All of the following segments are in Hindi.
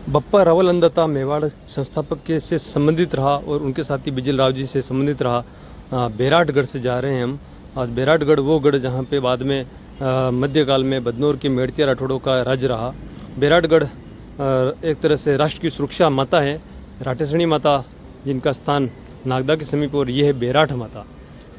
बप्पा रावल अंदाता मेवाड़ संस्थापक के से संबंधित रहा और उनके साथी बिजल राव जी से संबंधित रहा। बैराटगढ़ से जा रहे हैं हम। आज बैराटगढ़ वो गढ़ जहाँ पे बाद में मध्यकाल में बदनौर के मेड़तिया राठौड़ों का राज्य रहा। बैराटगढ़ एक तरह से राष्ट्र की सुरक्षा माता है, राटेसणी माता जिनका स्थान नागदा के समीप, और ये है बैराठ माता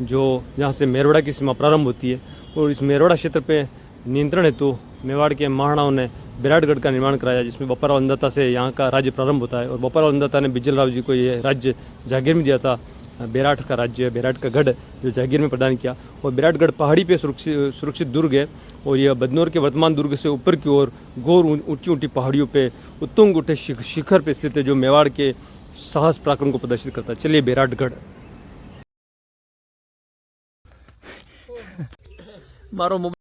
जो जहाँ से मेरवाड़ा की सीमा प्रारंभ होती है। और इस मेरवाड़ा क्षेत्र पे नियंत्रण हेतु मेवाड़ के महाराणाओं ने बैराटगढ़ का निर्माण कराया, जिसमें बप्पाराव अंदाता से यहाँ का राज्य प्रारंभ होता है। और बप्पाराव अंदाता ने बिजल राव जी को ये राज्य जागीर में दिया था, बैराठ का राज्य, बैराठ का गढ़ जो जागीर में प्रदान किया। और बैराटगढ़ पहाड़ी पे सुरक्षित दुर्ग है और यह बदनौर के वर्तमान दुर्ग से ऊपर की ओर गौर ऊंची ऊंची पहाड़ियों पे उत्तुंग उठे शिखर पे स्थित है, जो मेवाड़ के साहस पराक्रम को प्रदर्शित करता है। चलिए बैराटगढ़। मारो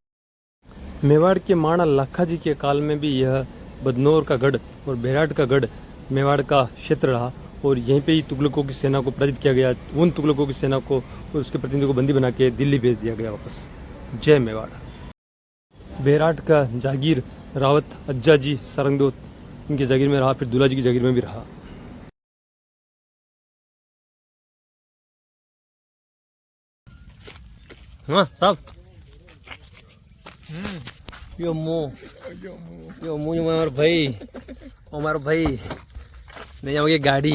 मेवाड़ के महाराणा लाखाजी के काल में भी यह बदनौर का गढ़ और बैराठ का गढ़ मेवाड़ का क्षेत्र रहा और यहीं पे ही तुगलकों की सेना को पराजित किया गया। उन तुगलकों की सेना को और उसके प्रतिनिधियों को बंदी बना के दिल्ली भेज दिया गया वापस। जय मेवाड़। बैराठ का जागीर रावत अज्जा जी सारंगदोत इनकी जागीर में रहा, फिर दूल्हा जी की जागीर में भी रहा। हाँ साहब, यो हमारा भाई नहीं आगे गाड़ी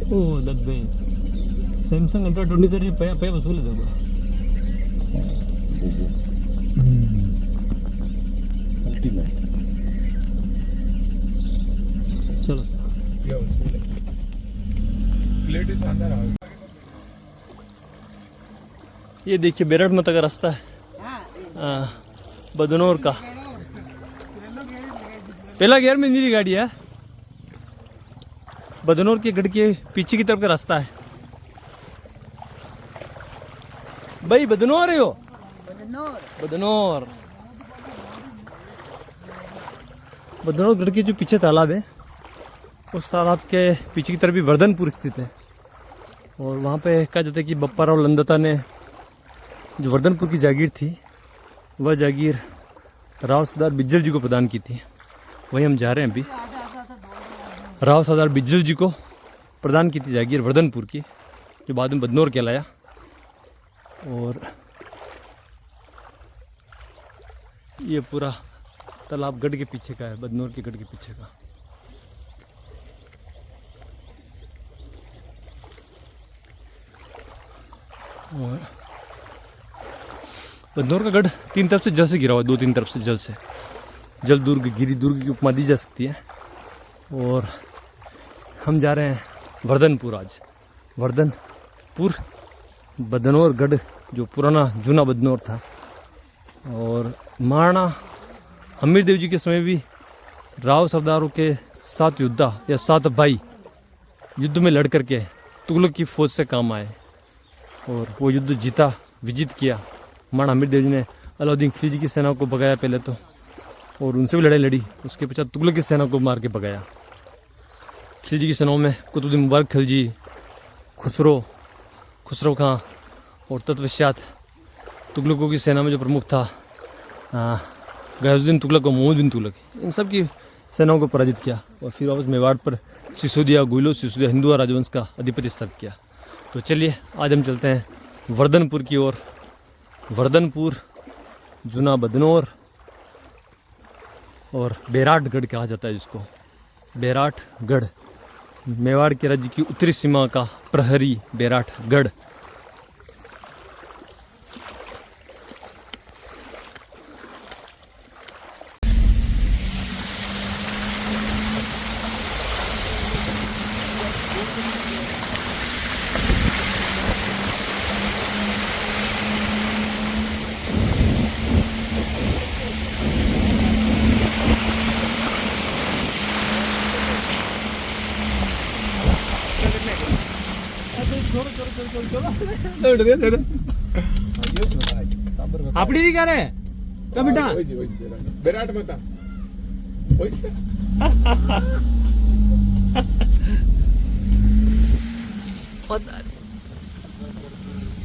ओ दब्बे सैमसंग अल्ट्रा 23 पे वसूल है देखो। अल्टीमेट। चलो प्लेट इस अंदर आओ। ये देखिए बैराठ माता का रास्ता है बदनौर का। पहला गियर में नीली गाड़ी है। बदनौर के गढ़ के पीछे की तरफ का रास्ता है। भाई बदनौर है हो? बदनौर गढ़ के जो पीछे तालाब है, उस तालाब के पीछे की तरफ भी वर्धनपुर स्थित है। और वहाँ पे कहा जाता है कि बप्पाराव अंदाता ने जो वर्धनपुर की जागीर थी, वह जागीर राव सरदार बिज्जल जी को प्रदान की थी। वहीं हम जा रहे हैं अभी। राव सरदार बिज्जल जी को प्रदान की थी जागीर वर्धनपुर की, जो बाद में बदनौर कहलाया। और ये पूरा तालाब गढ़ के पीछे का है, बदनौर के गढ़ के पीछे का। और बदनौर का गढ़ 3 तरफ से जल से घिरा हुआ है, 2-3 तरफ से जल से। जल दुर्ग, गिरी दुर्ग की उपमा दी जा सकती है। और हम जा रहे हैं वर्धनपुर आज। वर्धनपुर बदनौर गढ़ जो पुराना जूना बदनौर था। और महाराणा हमीरदेव जी के समय भी राव सरदारों के 7 योद्धा या 7 भाई युद्ध में लड़ करके तुगलक की फौज से काम आए और वो युद्ध जीता, विजित किया। महाराणा हमीरदेव जी ने अलाउद्दीन खिलजी की सेना को भगाया पहले तो, और उनसे भी लड़ाई लड़ी। उसके पश्चात तुगलक की सेना को मार के भगाया। खिलजी की सेनाओं में कुतुबुद्दीन मुबारक खिलजी, खुसरो खां, और तत्पश्चात तुगलकों की सेना में जो प्रमुख था गयासुद्दीन तुगलक और मोहम्मद बिन तुगलक, इन सब की सेनाओं को पराजित किया। और फिर वापस मेवाड़ पर सिसोदिया हिंदुआ राजवंश का आधिपत्य स्थापित किया। तो चलिए आज हम चलते हैं वर्धनपुर की ओर। वर्धनपुर, जूना बदनौर और बैराटगढ़ कहा जाता है जिसको। बैराटगढ़ मेवाड़ के राज्य की उत्तरी सीमा का प्रहरी बैराटगढ़। આપડી નહીં કરે કા બેટા બેરાટ બતા પૈસા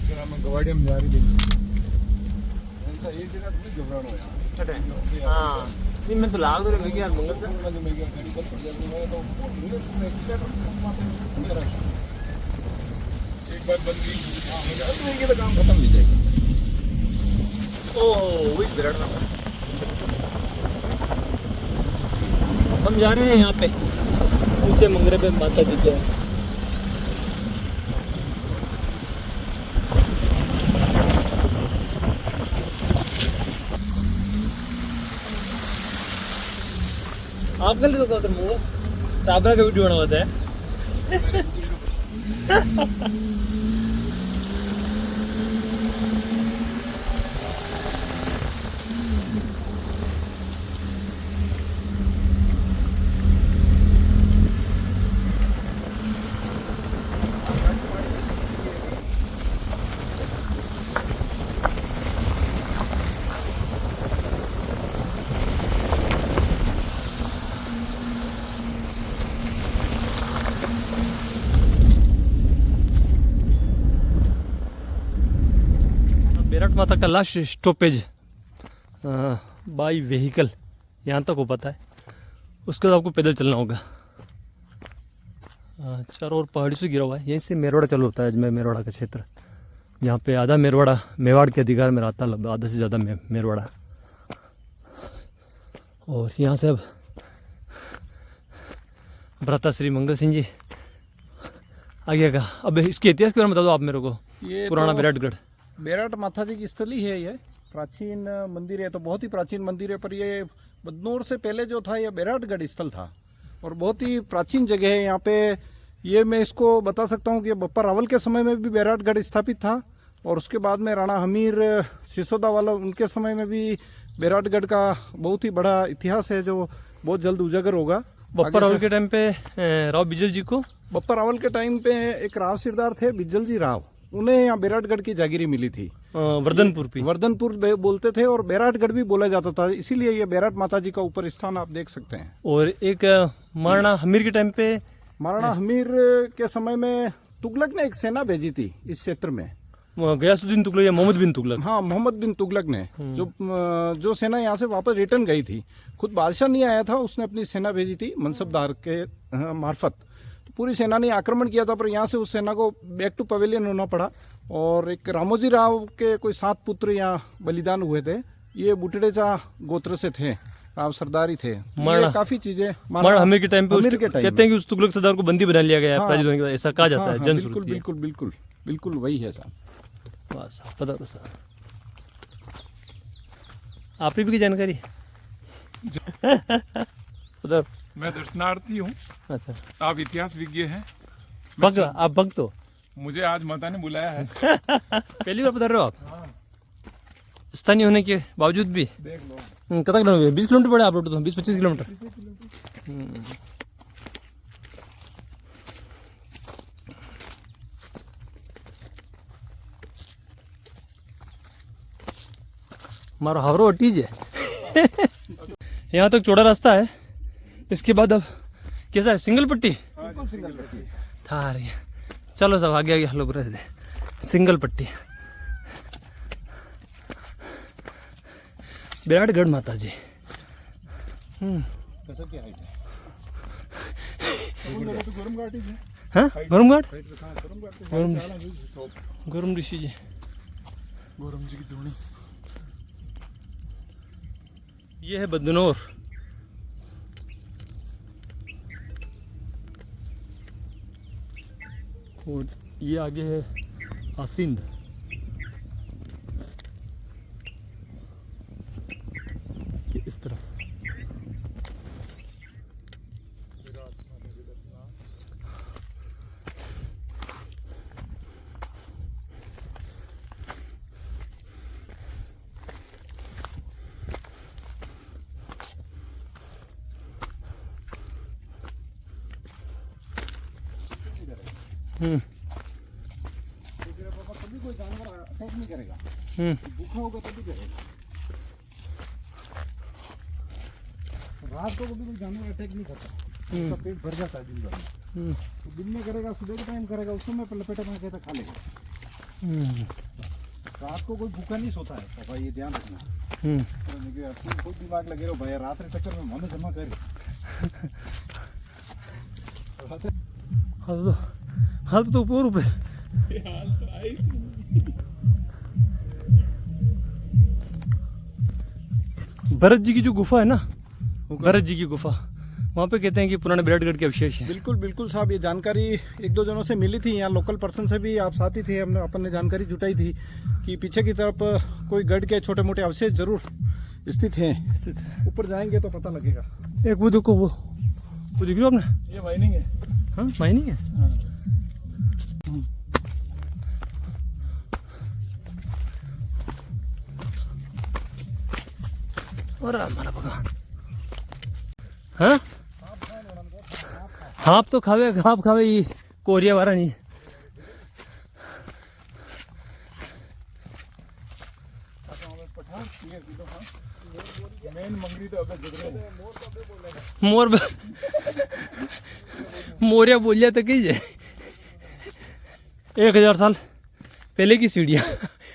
गवाड़ी में जा रही थी ऐसा एक दिन थोड़ी घबराना यार छठे हाँ नहीं मैं तो लाग दो मैं यार मंगल से मैं क्या गाड़ी बंद कर जाती मैं तो एक्सीलेटर मेरा एक बार बंद की तो ये तो काम खत्म हो जाएगा ओ वही विराट नगर हम जा रहे हैं यहाँ पे ऊंचे मंगरे पे माता जी के आप कल तो उतर मुंगो टाबरा का वीडियो बना होता है बेरठ माता का लास्ट स्टॉपेज बाई व्हीकल यहाँ तक हो पाता है उसके बाद आपको पैदल चलना होगा चारों ओर पहाड़ी से गिरा हुआ है यहीं से मेरवाड़ा चालू होता है अजमेर मेरवाड़ा का क्षेत्र जहाँ पे आधा मेरवाड़ा मेवाड़ के अधिकार में रहता है लगभग आधा से ज़्यादा मेरवाड़ा और यहाँ से अब भ्राता श्री मंगल सिंह जी आगे का अब इसके इतिहास के बारे में बता दो आप मेरे को ये पुराना तो बेराटगढ़ बेराट माता जी की स्थली है ये प्राचीन मंदिर है तो बहुत ही प्राचीन मंदिर है पर ये बदनौर से पहले जो था ये बेराटगढ़ स्थल था और बहुत ही प्राचीन जगह है यहाँ पे ये मैं इसको बता सकता हूँ कि बप्पा रावल के समय में भी बेराटगढ़ स्थापित था और उसके बाद में राणा हमीर सिसोदा वाला उनके समय में भी बेराटगढ़ का बहुत ही बड़ा इतिहास है जो बहुत जल्द उजागर होगा बप्पा रावल के टाइम पे राव बिजल जी को बप्पा रावल के टाइम पे एक राव सिरदार थे बिजल जी राव उन्हें यहाँ बेराटगढ़ की जागीरी मिली थी वर्धनपुर बोलते थे और बेराटगढ़ भी बोला जाता था इसीलिए ये बेराट माता जी का ऊपर स्थान आप देख सकते हैं और एक महाराणा हमीर के टाइम पे महाराणा हमीर के समय में तुगलक ने एक सेना भेजी थी इस क्षेत्र में गयासुद्दीन तुगलक या मोहम्मद बिन तुगलक हाँ मोहम्मद बिन तुगलक ने जो सेना यहाँ से वापस रिटर्न गई थी खुद बादशाह नहीं आया था उसने अपनी सेना भेजी थी मनसबदार के मार्फत पूरी सेना ने आक्रमण किया था पर यहाँ से उस सेना को बैक टू पवेलियन होना पड़ा और एक रामोजी राव के कोई 7 पुत्र यहाँ बलिदान हुए थे ये बुटड़ेचा गोत्र से थे राव सरदारी थे काफी चीजें हमीर के टाइम पे कहते हैं कि उस तुगलक सरदार को बंदी बना लिया गया है ऐसा कहा जाता है बिल्कुल बिल्कुल बिल्कुल बिल्कुल वही है साहब बस पता तो सर आपकी भी की जानकारी उधर मैं दर्शनार्थी हूँ अच्छा आप इतिहास विज्ञ हैं भक्त आप भक्त हो मुझे आज माता ने बुलाया है पहली बार बता रहे हो आप स्थानीय होने के बावजूद भी देख लो कितना किलोमीटर 20 किलोमीटर पड़े आप लोग तो 20-25 किलोमीटर हमारा हावरो अटीज है यहाँ तक चौड़ा रास्ता है इसके बाद अब कैसा है सिंगल पट्टी था रही है चलो सब आगे आगे हलो ब्रश दे सिंगल पट्टी बेराटगढ़ माता जी गरम घाट गरम ऋषि जी गौरम जी की धोनी ये है बदनौर और ये आगे है आसिंद इस तरफ कभी कोई जानवर अटैक नहीं करेगा भूखा होगा तभी करेगा रात को कभी कोई जानवर अटैक नहीं करता उसका पेट भर जाता है दिन भर में तो दिन में करेगा सुबह के टाइम करेगा उस समय लपेटा में कहता खा लेगा रात को कोई भूखा नहीं सोता है पापा, ये ध्यान रखना। कोई दिमाग लगे रहो भाई, रात के चक्कर में मन जमा कर हाल तो ऊपर ऊपर भरत जी की जो गुफा है ना, भरत जी की गुफा, वहाँ पे कहते हैं कि पुराने बैराटगढ़ के अवशेष है। बिल्कुल बिल्कुल साहब, ये जानकारी एक दो जनों से मिली थी, यहाँ लोकल पर्सन से भी आप साथी थे, हमने अपन ने जानकारी जुटाई थी कि पीछे की तरफ कोई गढ़ के छोटे मोटे अवशेष जरूर स्थित हैं। ऊपर जाएंगे तो पता लगेगा। एक वो देखो, वो दिख रहा आपने? ये माइनिंग है। हाँ माइनिंग है। और हमारा भगवान, हाँ हाप तो खावे, हाप खावे, ये कोरिया वाला नहीं। मोर मोरिया बोलिया तो कही जाए। 1000 साल पहले की सीढ़ियाँ,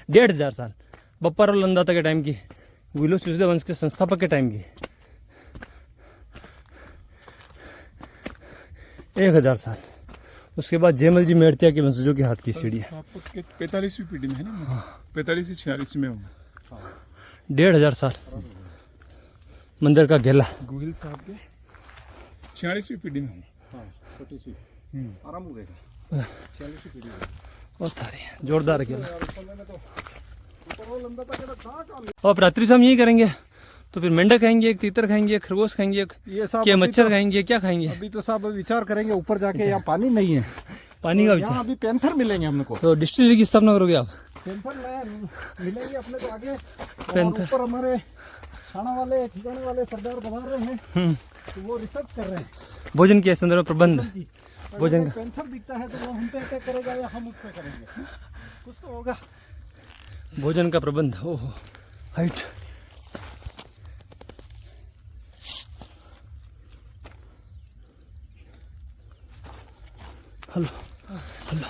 1500 साल बप्पा और लंदाता के टाइम की, गुलो सिसोदिया वंश के संस्थापक के टाइम की। 1000 साल उसके बाद जयमल जी मेड़तिया के वंशजों के हाथ की सीढ़ियाँ। 45वीं पीढ़ी में है ना, 45 से 46 में हूँ। 1500 साल मंदिर का घेला। गोहिल साहब के 46वीं पीढ़ी में हूँ। आराम हो गएगा। 46वीं पीढ़ी और थारी जोरदार घेला। और रात्रि से हम यही करेंगे, तो फिर मेंढक खाएंगे, एक तीतर खाएंगे, एक खरगोश खाएंगे, ये साहब क्या मच्छर खाएंगे, क्या खाएंगे? अभी तो साहब विचार करेंगे ऊपर जाके। यहाँ पानी नहीं है, पानी का यहाँ विचार। अभी पैंथर मिलेंगे हमको। तो डिस्टिलरी की स्थापना करोगे आप? पैंथर मिलेंगे अपने को आगे। पैंथर। ऊपर हमारे खाना वाले ठिकाने वाले सरदार बना रहे हैं, तो वो रिसर्च कर रहे हैं भोजन के संदर्भ में प्रबंध। भोजन का पैंथर दिखता है तो वो हम पे अटैक करेगा या हम उस पे करेंगे, कुछ तो होगा। भोजन का प्रबंध। ओहो हाइट। Hello hello.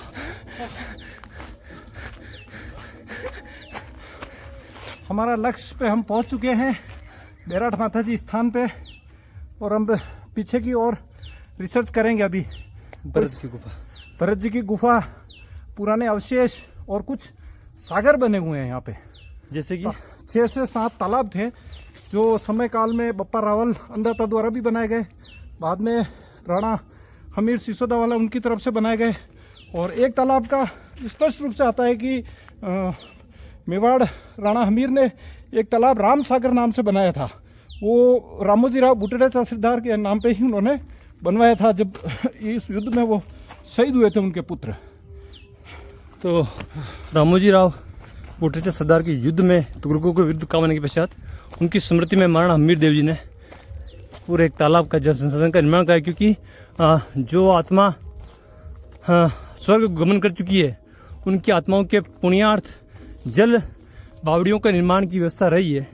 हमारा लक्ष्य पे हम पहुंच चुके हैं, बैराट माता जी स्थान पे, और हम पीछे की ओर रिसर्च करेंगे अभी। भरत की गुफा, भरत जी की गुफा, पुराने अवशेष और कुछ सागर बने हुए हैं यहाँ पे। जैसे कि 6 से 7 तालाब थे जो समय काल में बप्पा रावल अंदाता द्वारा भी बनाए गए, बाद में राणा हमीर सिसोदा वाला उनकी तरफ से बनाए गए। और एक तालाब का स्पष्ट रूप से आता है कि मेवाड़ राणा हमीर ने एक तालाब राम सागर नाम से बनाया था। वो रामोजी राव बुटड़े सरदार के नाम पे ही उन्होंने बनवाया था, जब इस युद्ध में वो शहीद हुए थे उनके पुत्र। तो रामोजी राव बुटड़े सरदार के युद्ध में तुगलकों के विरुद्ध काम करने के पश्चात उनकी स्मृति में महाराणा हमीर देव जी ने पूरे एक तालाब का जल संसाधन का निर्माण किया, क्योंकि जो आत्मा स्वर्ग गमन कर चुकी है उनकी आत्माओं के पुण्यार्थ जल बावड़ियों का निर्माण की व्यवस्था रही है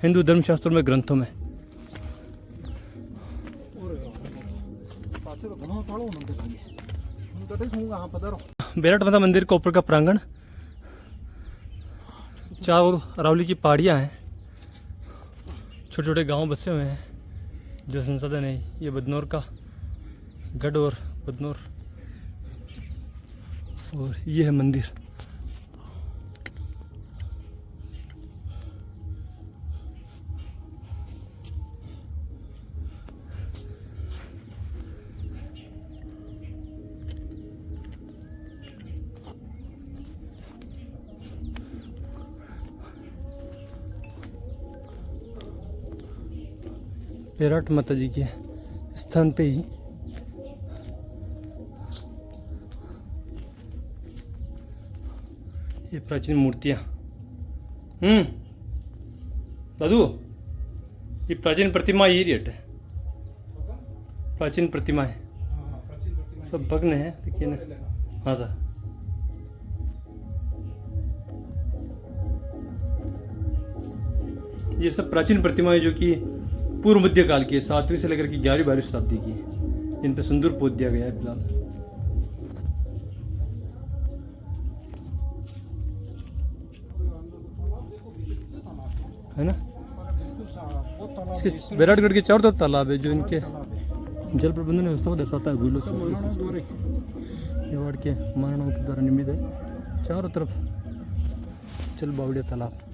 हिंदू धर्मशास्त्रों में, ग्रंथों में। बैराट माता मंदिर का ऊपर का प्रांगण, चारों अरावली की पहाड़ियाँ हैं, छोटे छोटे गांव बसे हुए हैं, जो संसाधन है। ये बदनौर का गढ़ और बदनौर, और ये है मंदिर। बैराट माता जी के स्थान पे ही ये प्राचीन मूर्तियाँ। दादू ये प्राचीन प्रतिमा यही रेट है, प्राचीन प्रतिमाएं सब भग्न है, लेकिन हाँ सर ये सब प्राचीन प्रतिमाएं जो कि पूर्व मध्य काल की, 7वीं से लेकर के 11वीं-12वीं शताब्दी की, इन पर सिंदूर पोत दिया गया है फिलहाल। है ना। बिल्कुल साफ, वो तालाब इसके है, बैराटगढ़ के चारों तरफ तालाब है जो इनके तालाब है। जल प्रबंधन व्यवस्था को दर्शाता है। गुलो तो मौलाना दोरे मेवाड़ के महाराणाओं के द्वारा निर्मित है। चारों तरफ चल बावड़िया तालाब।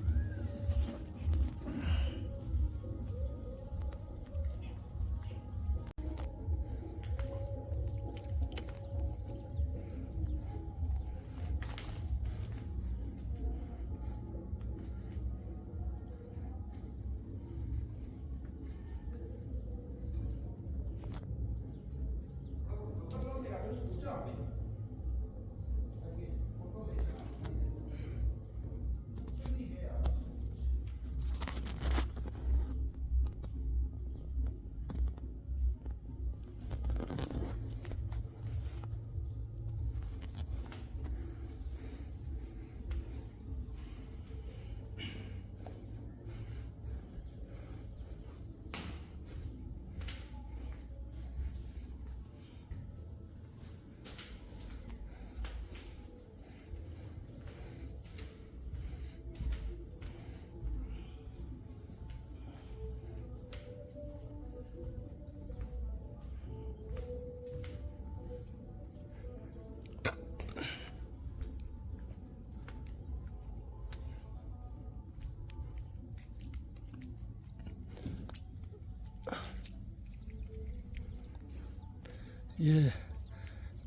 ये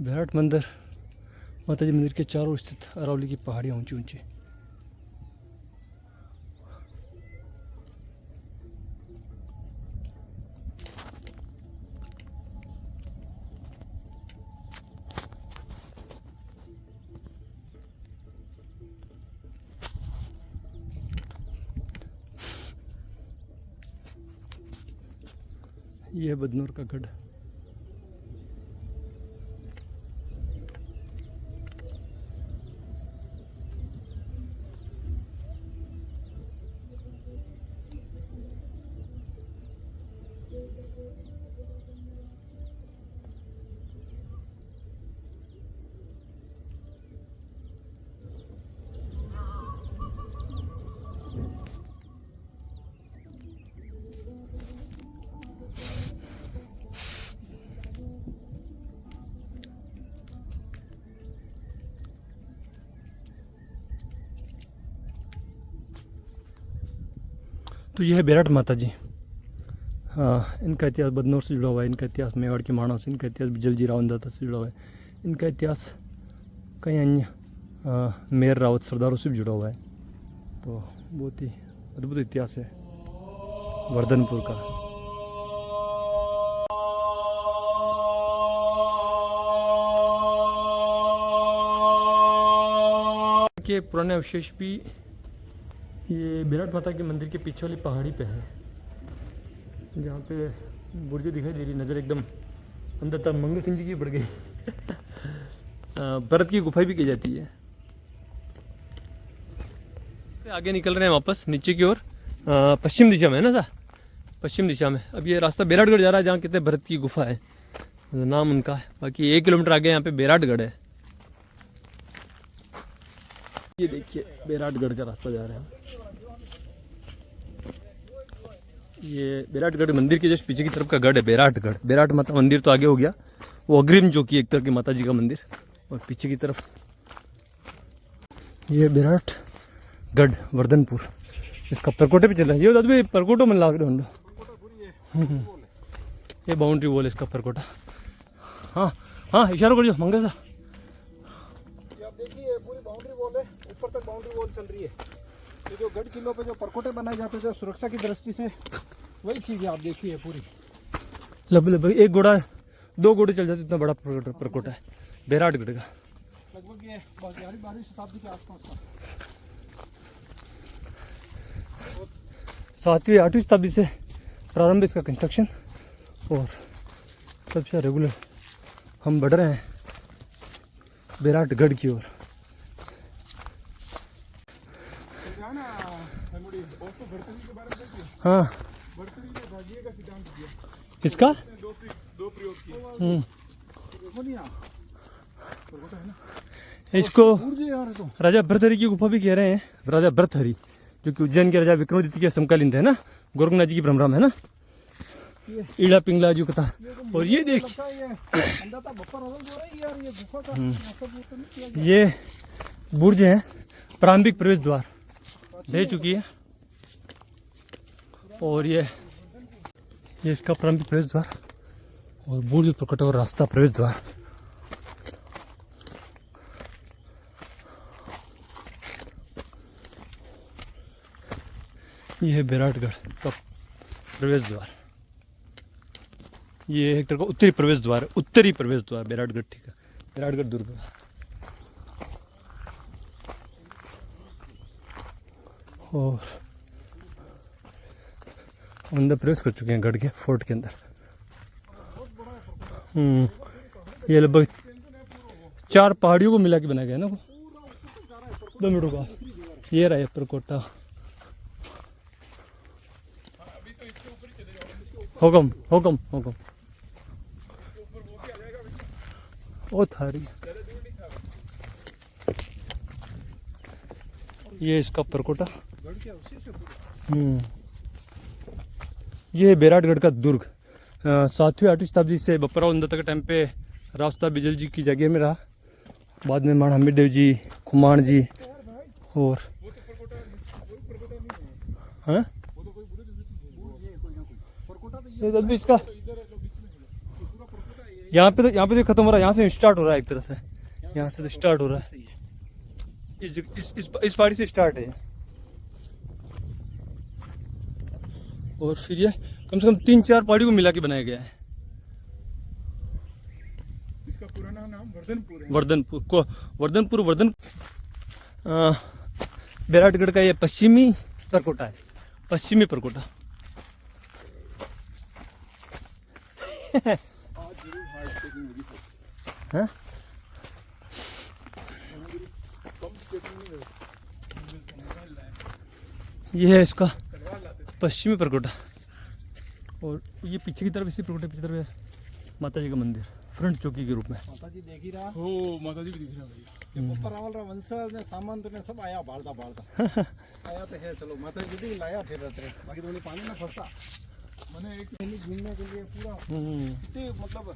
बैराट मंदिर माता जी मंदिर के चारों स्थित अरावली की पहाड़ियाँ ऊंची ऊंची। ये है बदनौर का गढ़। तो यह है बैराट माता जी। हाँ, इनका इतिहास बदनौर से जुड़ा हुआ है। इनका इतिहास मेवाड़ के महाराणाओं से, इनका इतिहास जलजी राव दाता से जुड़ा हुआ है। इनका इतिहास कई अन्य मेयर रावत सरदारों से भी जुड़ा हुआ है। तो बहुत ही अद्भुत इतिहास है वर्धनपुर का। के पुराने अवशेष भी ये बैराट माता के मंदिर के पीछे वाली पहाड़ी पे है, जहाँ पे बुर्ज दिखाई दे रही। नज़र एकदम अंदर तक मंगल सिंह जी की पड़ गई। भरत की गुफा भी की जाती है। आगे निकल रहे हैं वापस नीचे की ओर, पश्चिम दिशा में है ना सा, पश्चिम दिशा में। अब ये रास्ता बैराटगढ़ जा रहा है, जहाँ कहते हैं भरत की गुफा है, नाम उनका है। बाकी 1 किलोमीटर आगे यहाँ पे बैराटगढ़ है। ये देखिए बैराटगढ़ का रास्ता जा रहा है। ये बैराटगढ़ मंदिर के जस्ट पीछे की तरफ का गढ़ है बैराटगढ़। बैराट माता मंदिर तो आगे हो गया, वो अग्रिम जो कि एक तरह की माता जी का मंदिर, और पीछे की तरफ ये बैराटगढ़ वर्धनपुर। इसका परकोटे पे चल रहा है। ये दादू परकोटो मन लाग रहे हो। ये बाउंड्री वॉल है इसका परकोटा। हाँ हाँ, इशारा करियो मंगल सा। आप देखिए पूरी बाउंड्री वॉल है, ऊपर तक बाउंड्री वॉल चल रही है। ये जो गढ़ किलों पे जो परकोटे बनाए जाते हैं जो सुरक्षा की दृष्टि से, वही चीज़ है। आप देखिए पूरी लगभग 1 घोड़ा 2 घोड़े चल जाते, इतना बड़ा परकोटा है बैराटगढ़ का। लगभग ये 12वीं शताब्दी के आसपास का। 7वीं 8वीं शताब्दी से प्रारंभ इसका कंस्ट्रक्शन, और तब से रेगुलर हम बढ़ रहे हैं बैराटगढ़ की ओर। हाँ, इसका इसको राजा भरथरी की गुफा भी कह रहे हैं। राजा भरथरी जो कि उज्जैन के राजा विक्रमादित्य के समकालीन थे ना, गोरखनाथ जी की भ्रमरा में है ना, ईड़ा पिंगला जो कथा। और ये देख ये बुर्ज है, प्रारंभिक प्रवेश द्वार दे चुकी है। और ये इसका प्रारंभिक प्रवेश द्वार और बुर्ज प्रकट और रास्ता प्रवेश द्वार। यह है बैराटगढ़ का प्रवेश द्वार। ये एक तरह का उत्तरी प्रवेश द्वार है, उत्तरी प्रवेश द्वार बैराटगढ़, ठीक है, बैराटगढ़ दुर्ग का। और अंदर प्रवेश कर चुके हैं गढ़ के, फोर्ट के अंदर। ये लगभग 4 पहाड़ियों को मिला के बनाया गया है ना, 2 मिनटों का। ये रहा परकोटा। हुकम हुकम हुकम ओ थारी। ये इसका परकोटा। ये है बैराटगढ़ का दुर्ग। 7वीं 8वीं शताब्दी से बप्पराव दत्ता के टाइम पे रावस्ता बिजल जी की जगह में रहा। बाद में महाराणा हमीर देव जी, खुमान जी और हाँ इसका यहाँ पे तो खत्म हो रहा है, यहाँ से स्टार्ट हो रहा है एक तरह से, यहाँ से तो स्टार्ट हो रहा है, इस पहाड़ी से स्टार्ट है। और फिर ये कम से कम 3-4 पहाड़ियों को मिला के बनाया गया है। इसका पुराना नाम वर्धनपुर है। वर्धनपुर बैराटगढ़ का ये पश्चिमी परकोटा है, पश्चिमी परकोटा। हाँ? ये है इसका पश्चिमी परकोटा। और ये पीछे की तरफ, इसी परकोटे पीछे तरफ है माता जी का मंदिर, फ्रंट चौकी के रूप में। माता जी देख ही रहा, हो माता जी भी दिख रहा भाई। बप्परावल वंशज ने सामंत ने सब आया बालता आया तो है। चलो माता जी भी लाया फिर रहते, बाकी तो पानी में फंसा मैंने एक घूमने के लिए पूरा मतलब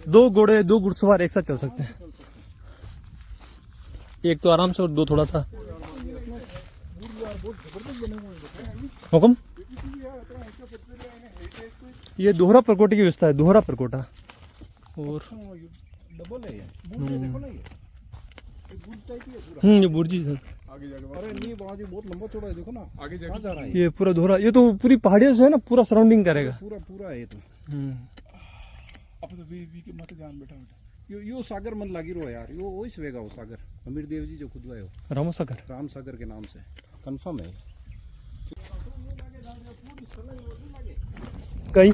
2 घोड़े 2 घुड़सवार एक साथ चल सकते हैं, एक तो आराम से और 2 थोड़ा सा। हुकम ये दोहरा परकोटे की व्यवस्था है, दोहरा परकोटा। और डबल है ये, देखो ना ये टाइप ही है पूरा। ये बुर्जी है आगे जाके। अरे नहीं बाजी बहुत लंबा चौड़ा है, देखो ना आगे कहाँ जा रहा है ये पूरा दोहरा। ये तो पूरी पहाड़ियों से है ना, पूरा सराउंडिंग करेगा पूरा है ये तो। अब तो वी के मत जान बेटा यो सागर मन लागी रो यार, यो वही सवेगा वो सागर हमीर देव जी जो खुदवाए हो, रामो सागर, राम सागर के नाम से कंफर्म है। कहीं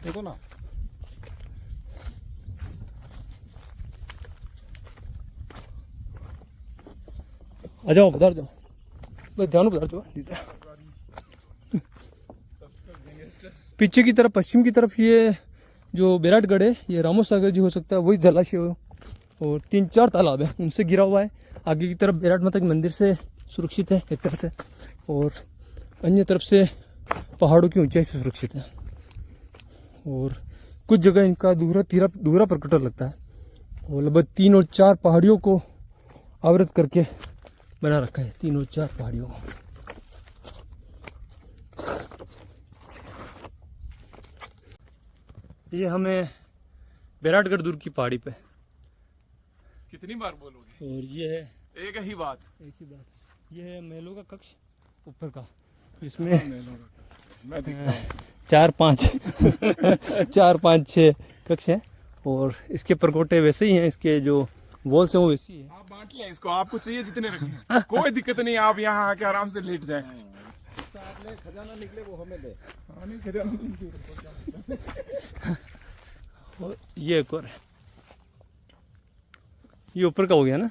देखो ना आ जाओ, पधार जाओ, बस ध्यान पधार जाओ। पीछे की तरफ, पश्चिम की तरफ ये जो बैराटगढ़ है, ये रामो सागर जी हो सकता है, वही जलाशय हो। और 3-4 तालाब है, उनसे घिरा हुआ है। आगे की तरफ बैराट माता के मंदिर से सुरक्षित है एक तरह से, और अन्य तरफ से पहाड़ों की ऊंचाई से सुरक्षित है। और कुछ जगह इनका दोहरा परकोटा लगता है, और लगभग 3 और 4 पहाड़ियों को आवृत करके बना रखा है, 3 और 4 पहाड़ियों को। ये हमें बैराटगढ़ दुर्ग की पहाड़ी पे। कितनी बार बोलोगे? और ये है एक ही बात। ये है महलों का कक्ष ऊपर का, इसमें मैं दिखता हूँ 4-5-6 कक्ष हैं। और इसके परकोटे वैसे ही हैं, इसके जो वॉल्स हैं वो वैसी ही हैं। आप बांट लें इसको, आपको चाहिए जितने रखें, कोई दिक्कत नहीं। आप यहाँ आके आराम से लेट जाएं। खजाना निकले वो हमें दे। नहीं खजाना नहीं। और ये एक और है, ये ऊपर का हो गया ना।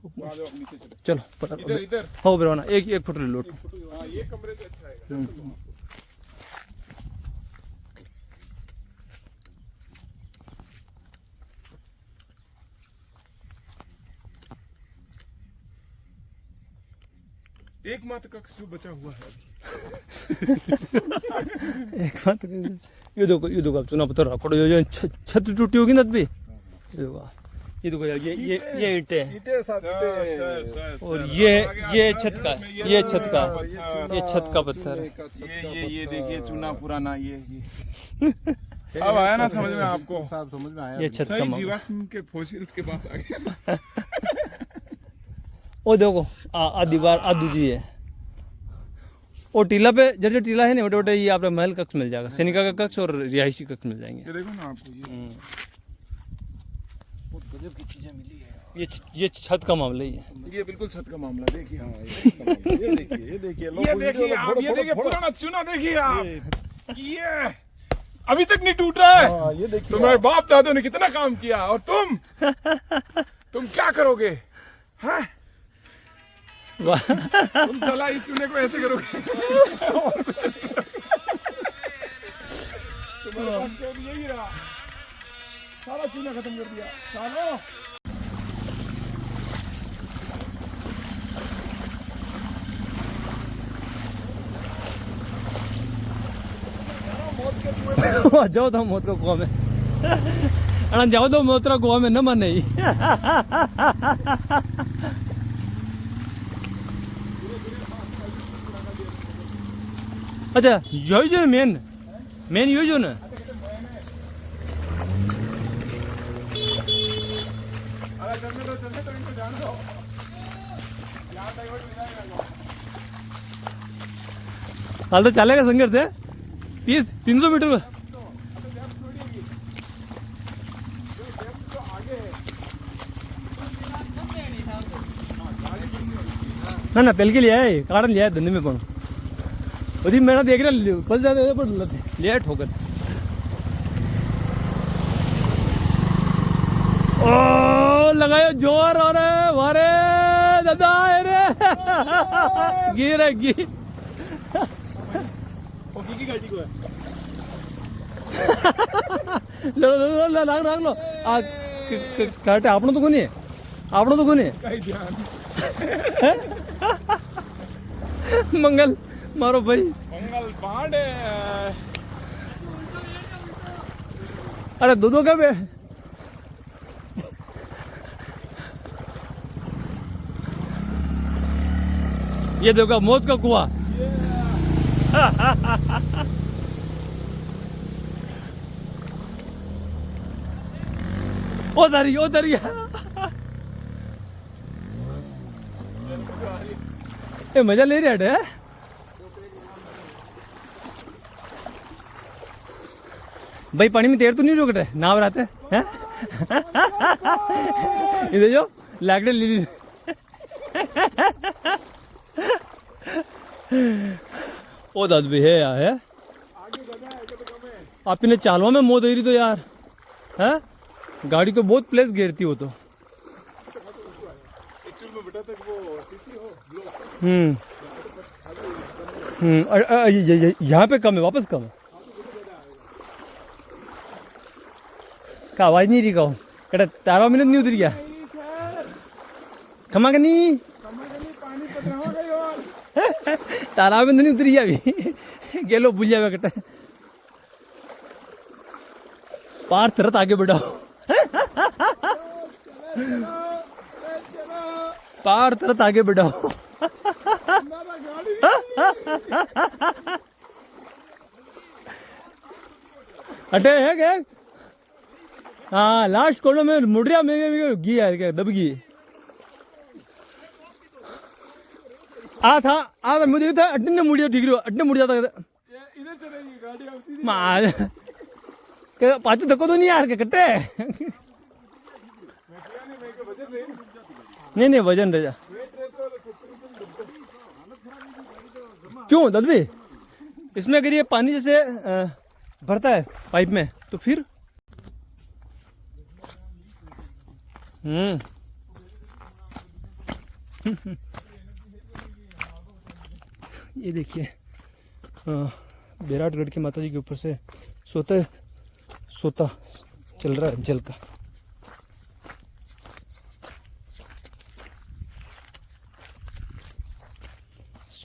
नीचे चलो। चलो पता इधर हो बेरवाना, एक फोटो ले लो। हाँ, ये कमरे से अच्छा आएगा। एकमात्र कक्ष जो बचा हुआ है अभी। एक बात ये देखो अब चुना पत्थर रखो ये छत टूटी होगी ना भी ये देखो ये ईंटें हैं। और ये छत का ये छत का पत्थर है। ये देखिए चूना पुराना ये अब आया ना समझ में आपको। साहब समझ में आया। ये छत का सही मामला। जीवाश्म के फोसिल्स के पास आ गए। ओ देखो आधी बार आदू जी है। और टीला पे जैसे टीला है ना मोटे मोटे ये आपका महल कक्ष मिल जाएगा, सैनिका का कक्ष और रिहायशी कक्ष मिल जाएंगे। ये देखो ना आपको ये बहुत गजब की चीजें मिली है। ये छत का मामला ही है। ये बिल्कुल छत का मामला देखिए। ये देखिए ये देखिए आप ये देखिए पुराना चूना देखिए आप ये अभी तक नहीं टूट रहा है। ये देखिए तुम्हारे बाप दादों ने कितना काम किया और तुम क्या करोगे? हाँ तुम साला इस चूने को ऐसे करोगे और कुछ नहीं करोगे। तुम्हारे पास केवल यही रहा, सारा चूना खत्म कर दिया। चलो जाओ तो मौत का कुआं में अणा जाओ तो मौत का कुआं में न माने ही। अच्छा यही जो मेन यही जो ना हाल तो चलेगा संघर्ष है 300 मीटर। ना पहल के लिया है कारण लिया है धंधे में पण बड़ी मेहनत देख रहा फंस जाते लिया ठोकर। ओ लगायो जोर और वारे दादा रे गिर की गाड़ी को है। लो लाग लो काटे आपनो तो कोनी कहीं ध्यान मंगल मारो भाई मंगल पांडे। अरे दो कब है ये देखो मौत का कुआं। ओ दरिया ए मजा ले रहा है। भाई पानी में तैर तो नहीं रुक रहे नाव रहते हैं इधर जो लाकड़े ले ली। ओ दाद भी है यार है आपने चालवा में मौत रही तो यार है गाड़ी तो बहुत प्लेस घेरती हो तो। यहाँ पे कम है वापस कम है का आवाज नहीं रही कहूँ कटा तारा मिनट नहीं उतर गया खमा का नहीं तारा में नहीं उतरी अभी गेलो भूल जाएगा कटा पार तरत आगे बढ़ाओ पार तरत आगे बढ़ाओ। अटे है क्या हाँ लास्ट कोडो में मुड़िया में गया दब गई आ था मुझे था अड्डे मुड़िया ठीक रहो अड्डे मुड़ जाता पाचू धक्को तो नहीं यार के कट्टे नहीं वजन रह जा क्यों ददबी इसमें अगर ये पानी जैसे भरता है पाइप में तो फिर ये देखिए बैराटगढ़ की माता जी के ऊपर से सोता चल रहा है जल का।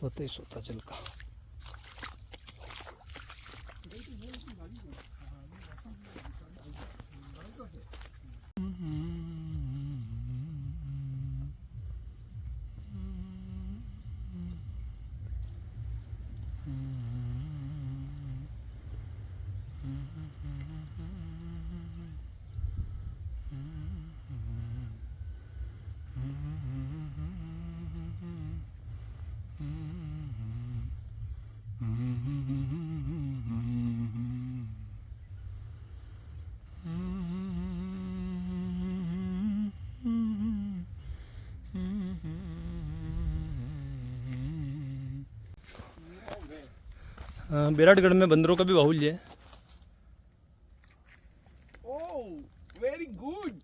स्वतः ही स्वतः जल का। बैराटगढ़ में बंदरों का भी बाहुल्य है। Oh very good.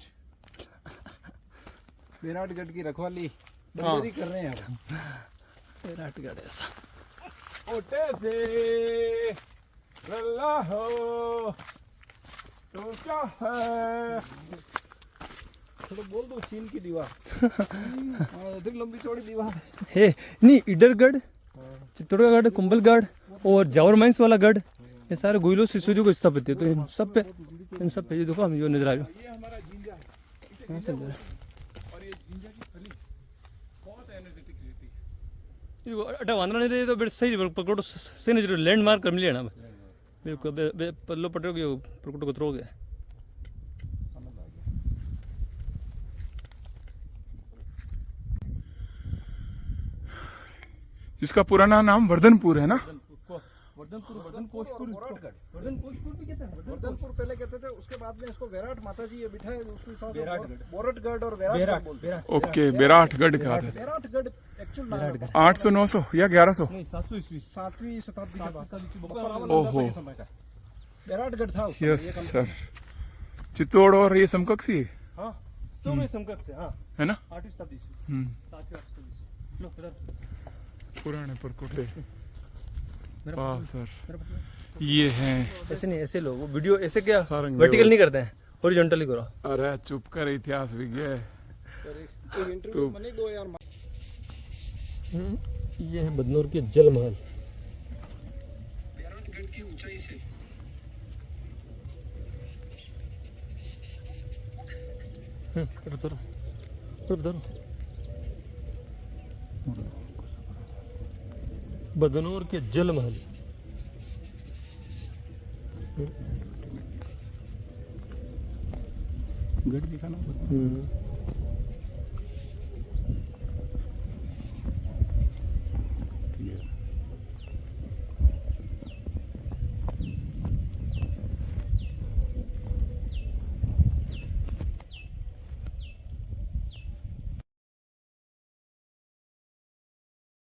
बैराटगढ़ की रखवाली बंदर ही कर रहे हैं अब। बैराटगढ़ ऐसा ओटे से लल्ला हो तो क्या है। थोड़ा बोल दो चीन की दीवार। अधिक लंबी चौड़ी दीवार है। नहीं, इडरगढ़, चित्तौड़गढ़, कुंभलगढ़ और जावर माइंस वाला गढ़, ये सारे गोइलों से सूर्य को स्थापित है। तो इन सब पे ये देखो हम जो नजर आ रहा है। ये हमारा जिंजा है। इसे जिंजा बोलते हैं। और ये जिंजा की फली बहुत एनर्जेटिक रहती है। अटा वांदरा नहीं रहे तो बेट सही पकड़ो सही नजर लैंडमार्क कर मिले ना बिल्कुल पल्लो पटोगे पकड़ो कतरोगे। जिसका पुराना नाम वर्धनपुर है ना। वर्धनपुर भी कहते हैं। वर्धनपुर पहले कहते थे, उसके बाद में इसको बैराट माता जी ये बिठाए, उसके साथ बोरटगढ़ और बैराट बोलते हैं। ओके बैराटगढ़ का था। बैराटगढ़ एक्चुअल नाम है। 800 900 या 1100। 700 ईस्वी 7वीं शताब्दी के बाद ओहो। समय का बैराटगढ़ था उस समय, यस ये सर। चित्तौड़ और ये समकक्ष ही है, हाँ तो मैं समकक्ष है। हाँ है ना। 8वीं शताब्दी ईस्वी, 7वीं 8वीं शताब्दी। लो इधर पुराने परकोटे। वाह सर। ये हैं। ऐसे नहीं, ऐसे लोग वीडियो ऐसे क्या सारंगी वर्टिकल नहीं करते हैं, हॉरिजॉन्टली करो। अरे चुप कर, इतिहास विज्ञ है। इंटरव्यू मनी दो यार। ये है बदनौर के जल महल। बैराटगढ़ की ऊंचाई से बदनौर के जल महल। गढ़ दिखाना।